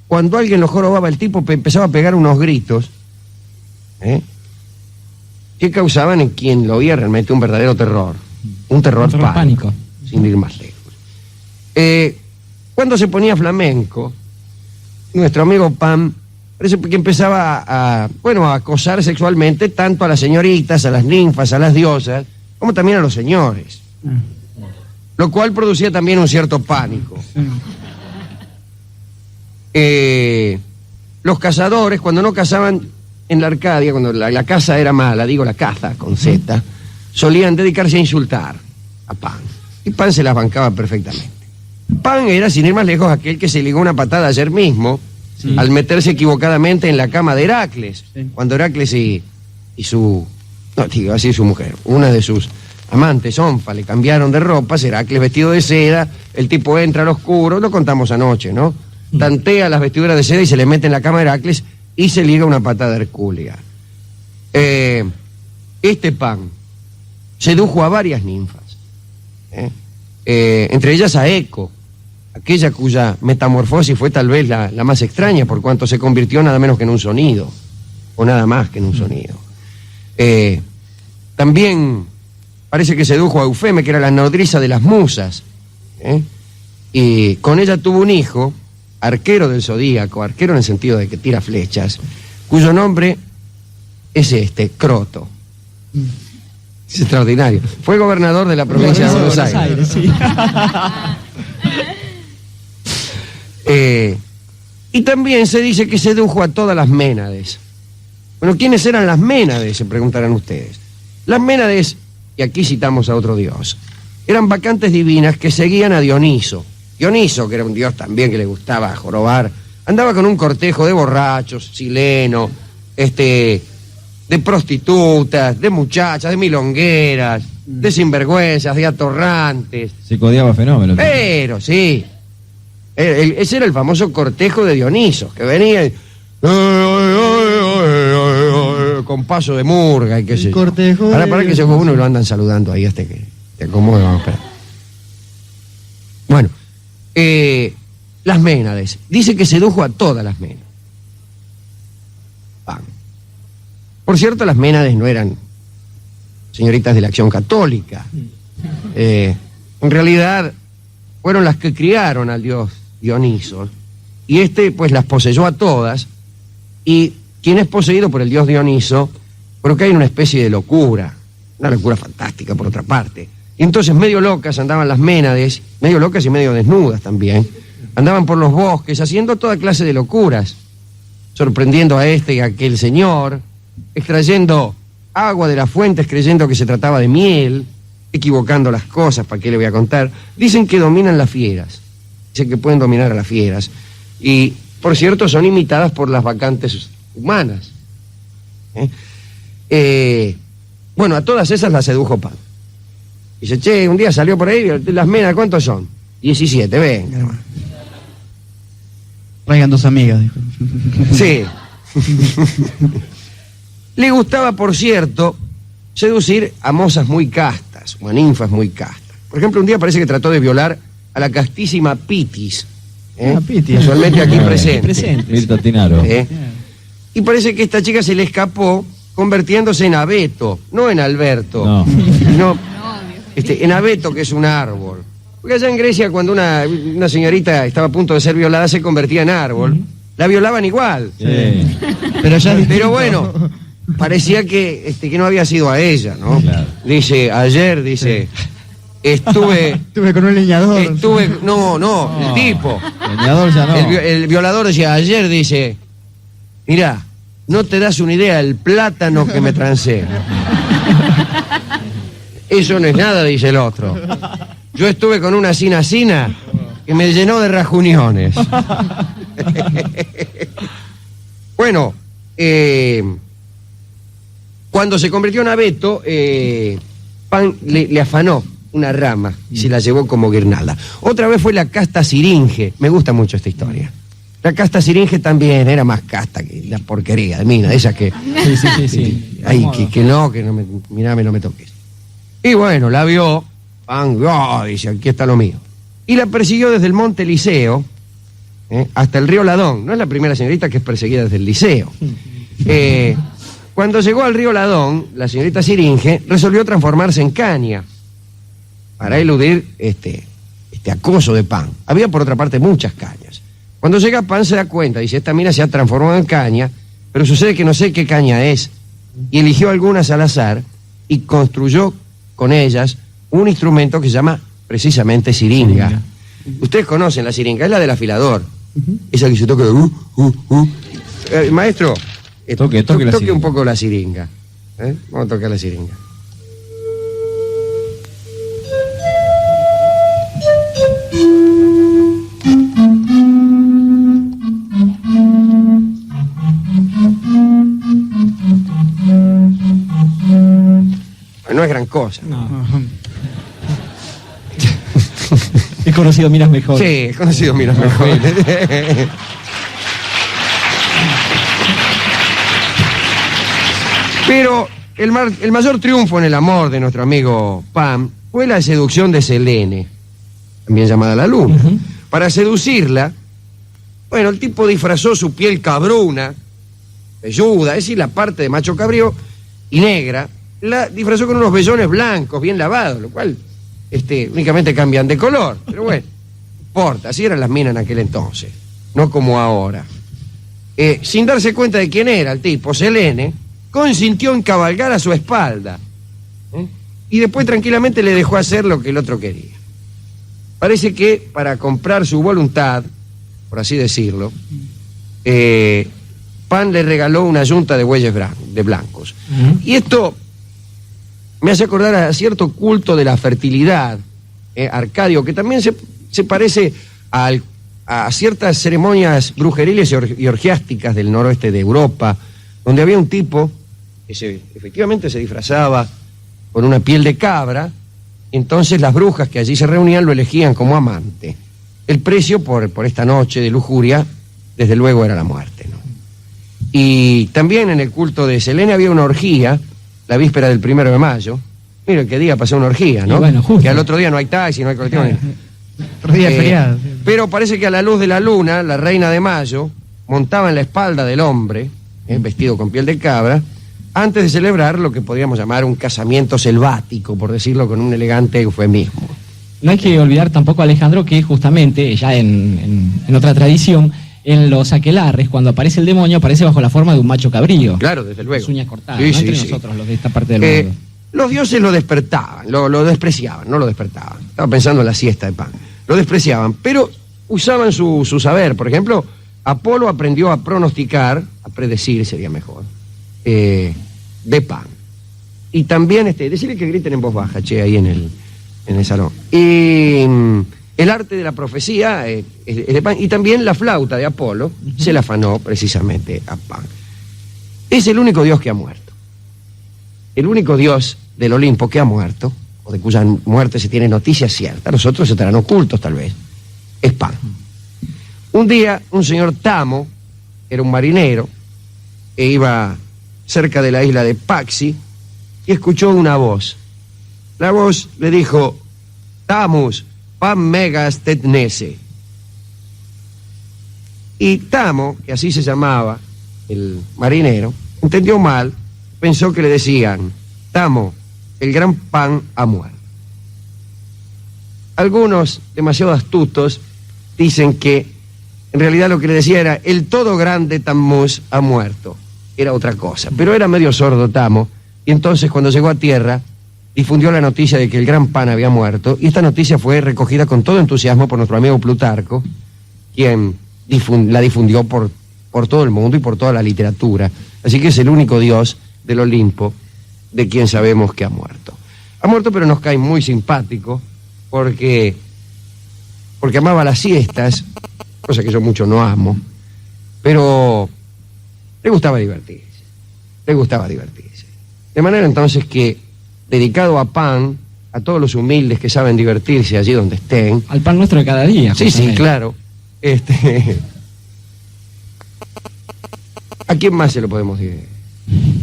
cuando alguien lo jorobaba, el tipo empezaba a pegar unos gritos que causaban en quien lo oía realmente un verdadero terror, un terror pánico, sin ir más lejos. Cuando se ponía flamenco, nuestro amigo Pam parece que empezaba a acosar sexualmente tanto a las señoritas, a las ninfas, a las diosas, como también a los señores. Lo cual producía también un cierto pánico. Los cazadores, cuando no cazaban en la Arcadia, cuando la caza era mala, digo la caza con Z, solían dedicarse a insultar a Pan. Y Pan se las bancaba perfectamente. Pan era, sin ir más lejos, aquel que se ligó una patada ayer mismo, al meterse equivocadamente en la cama de Heracles, cuando Heracles y su mujer, una de sus amantes, Onfa, le cambiaron de ropas, Heracles vestido de seda, el tipo entra al oscuro, lo contamos anoche, ¿no? Tantea las vestiduras de seda y se le mete en la cama de Heracles y se liga una patada hercúlea. Este Pan sedujo a varias ninfas, entre ellas a Eco, aquella cuya metamorfosis fue tal vez la más extraña, por cuanto se convirtió nada menos que en un sonido, o nada más que en un sonido. También parece que sedujo a Eufeme, que era la nodriza de las musas, y con ella tuvo un hijo, arquero del zodíaco, arquero en el sentido de que tira flechas, cuyo nombre es Croto. Es extraordinario. Fue gobernador de la provincia de Buenos Aires. Sí. Y también se dice que sedujo a todas las Ménades. Bueno, ¿quiénes eran las Ménades?, se preguntarán ustedes. Las Ménades, y aquí citamos a otro dios, eran bacantes divinas que seguían a Dioniso. Dioniso, que era un dios también que le gustaba jorobar, andaba con un cortejo de borrachos, sileno, de prostitutas, de muchachas, de milongueras, de sinvergüenzas, de atorrantes. Se codiaba fenómeno. Pero, sí. Ese era el famoso cortejo de Dioniso, que venía y... con paso de murga y qué sé yo. Ahora para que se fue uno y lo andan saludando ahí hasta que te acomode, vamos a esperar. Bueno, las Ménades. Dice que sedujo a todas las Ménades. Por cierto, las Ménades no eran señoritas de la Acción Católica. En realidad, fueron las que criaron al dios Dioniso. Y pues las poseyó a todas. Y quien es poseído por el dios Dioniso, creo que hay una especie de locura, una locura fantástica por otra parte, Y entonces medio locas andaban las Ménades, medio locas y medio desnudas también. Andaban por los bosques haciendo toda clase de locuras, sorprendiendo a este y a aquel señor, extrayendo agua de las fuentes creyendo que se trataba de miel, equivocando las cosas, ¿para qué le voy a contar? Dicen que dominan las fieras, dicen que pueden dominar a las fieras. Y, por cierto, son imitadas por las bacantes humanas. Bueno, a todas esas las sedujo Pan. Dice, che, un día salió por ahí, las Menas, ¿cuántos son? 17, venga, hermano. Traigan 2 amigas, dijo. Sí. Le gustaba, por cierto, seducir a mozas muy castas, o a ninfas muy castas. Por ejemplo, un día parece que trató de violar a la castísima Pitis. Pitis. Casualmente aquí presente. Mirta Tinaro. Y parece que esta chica se le escapó convirtiéndose en abeto, no en Alberto. No. Sino, en abeto, que es un árbol. Porque allá en Grecia, cuando una señorita estaba a punto de ser violada, se convertía en árbol. La violaban igual. Sí. Pero bueno, parecía que no había sido a ella, ¿no? Claro. Dice, ayer, estuve con un leñador. El tipo. Leñador ya no. El violador decía, ayer, dice, mirá, no te das una idea el plátano que me trancé. Eso no es nada, dice el otro. Yo estuve con una sina que me llenó de rajuniones. Bueno, cuando se convirtió en abeto, Pan le afanó una rama y se la llevó como guirnalda. Otra vez fue la casta siringe. Me gusta mucho esta historia. La casta siringe también era más casta que la porquería de mina, esas que... Sí. Ay, que no me, mirame, no me toques. Y bueno, la vio, Pan, dice, aquí está lo mío. Y la persiguió desde el monte Liceo hasta el río Ladón. No es la primera señorita que es perseguida desde el Liceo. Cuando llegó al río Ladón, la señorita Siringe resolvió transformarse en caña para eludir este acoso de Pan. Había, por otra parte, muchas cañas. Cuando llega Pan se da cuenta, dice, esta mina se ha transformado en caña, pero sucede que no sé qué caña es. Y eligió algunas al azar y construyó con ellas un instrumento que se llama precisamente siringa. Ustedes conocen la siringa, es la del afilador. Esa que se toca... maestro, toque un poco la siringa. Vamos a tocar la siringa. No es gran cosa. No. He conocido miras mejor. Sí, he conocido miras mejor. Pero el mayor triunfo en el amor de nuestro amigo Pan fue la seducción de Selene, también llamada la Luna. Para seducirla, bueno, el tipo disfrazó su piel cabruna, velluda, es decir, la parte de macho cabrío y negra, la disfrazó con unos vellones blancos, bien lavados, lo cual únicamente cambian de color. Pero bueno, no importa, así eran las minas en aquel entonces, no como ahora. Sin darse cuenta de quién era el tipo, Selene consintió en cabalgar a su espalda. Y después tranquilamente le dejó hacer lo que el otro quería. Parece que para comprar su voluntad, por así decirlo, Pan le regaló una yunta de bueyes blancos. Y esto me hace acordar a cierto culto de la fertilidad arcadio, que también se parece a ciertas ceremonias brujeriles y orgiásticas del noroeste de Europa, donde había un tipo que efectivamente se disfrazaba con una piel de cabra. Entonces las brujas que allí se reunían lo elegían como amante. El precio por esta noche de lujuria, desde luego, era la muerte, ¿no? Y también en el culto de Selene había una orgía, la víspera del 1 de mayo. Miren qué día pasó una orgía, ¿no? Bueno, que al otro día no hay taxi, no hay colectivo. Otro día feriado. Pero parece que a la luz de la luna, la reina de mayo montaba en la espalda del hombre, vestido con piel de cabra, antes de celebrar lo que podríamos llamar un casamiento selvático, por decirlo con un elegante eufemismo. No hay que olvidar tampoco, Alejandro, que justamente ya en otra tradición, en los aquelarres, cuando aparece el demonio, aparece bajo la forma de un macho cabrío. Claro, desde luego. Las uñas cortadas, Sí, ¿no? sí, Entre sí. nosotros, los de esta parte del mundo. los dioses lo despertaban, lo despreciaban, no lo despertaban. Estaba pensando en la siesta de Pan. Lo despreciaban, pero usaban su saber. Por ejemplo, Apolo aprendió a pronosticar, a predecir sería mejor, de Pan. Y también, decirle que griten en voz baja, che, ahí en el salón. Y el arte de la profecía es de Pan, y también la flauta de Apolo se la afanó precisamente a Pan. Es el único dios que ha muerto. El único dios del Olimpo que ha muerto, o de cuya muerte se tiene noticia cierta, los otros estarán ocultos tal vez, es Pan. Un día, un señor Tamo, era un marinero, e iba cerca de la isla de Paxi, y escuchó una voz. La voz le dijo, Tamus, Pan Megas Tetnese. Y Tamo, que así se llamaba el marinero, entendió mal, pensó que le decían, Tamo, el gran Pan ha muerto. Algunos, demasiado astutos, dicen que en realidad lo que le decía era, el todo grande Tammuz ha muerto. Era otra cosa, pero era medio sordo Tamo, y entonces cuando llegó a tierra, difundió la noticia de que el gran Pan había muerto, y esta noticia fue recogida con todo entusiasmo por nuestro amigo Plutarco, quien la difundió por todo el mundo y por toda la literatura. Así que es el único dios del Olimpo de quien sabemos que ha muerto. Ha muerto, pero nos cae muy simpático, porque amaba las siestas, cosa que yo mucho no amo, pero le gustaba divertirse. De manera entonces que, dedicado a Pan, a todos los humildes que saben divertirse allí donde estén. Al pan nuestro de cada día. Sí, claro. ¿A quién más se lo podemos decir?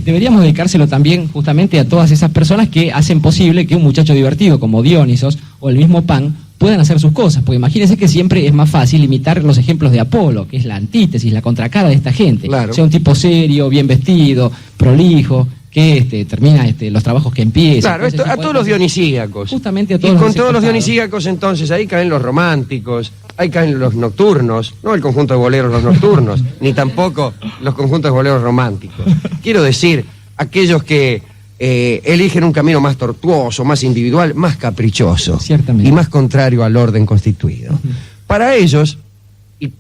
Deberíamos dedicárselo también justamente a todas esas personas que hacen posible que un muchacho divertido como Dionisos o el mismo Pan puedan hacer sus cosas, porque imagínense que siempre es más fácil imitar los ejemplos de Apolo, que es la antítesis, la contracara de esta gente. Claro. Sea un tipo serio, bien vestido, prolijo, que termina los trabajos que empieza. Claro, entonces, a todos los dionisíacos. Justamente a todos y los con todos los pasados. dionisíacos, entonces, ahí caen los románticos, ahí caen los nocturnos, no el conjunto de boleros los nocturnos, ni tampoco los conjuntos de boleros románticos. Quiero decir, aquellos que eligen un camino más tortuoso, más individual, más caprichoso. Ciertamente. Y más contrario al orden constituido. Para ellos, y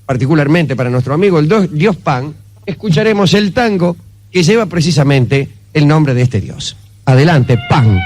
particularmente para nuestro amigo el dios Pan, escucharemos el tango que lleva precisamente el nombre de este dios. Adelante, Pan.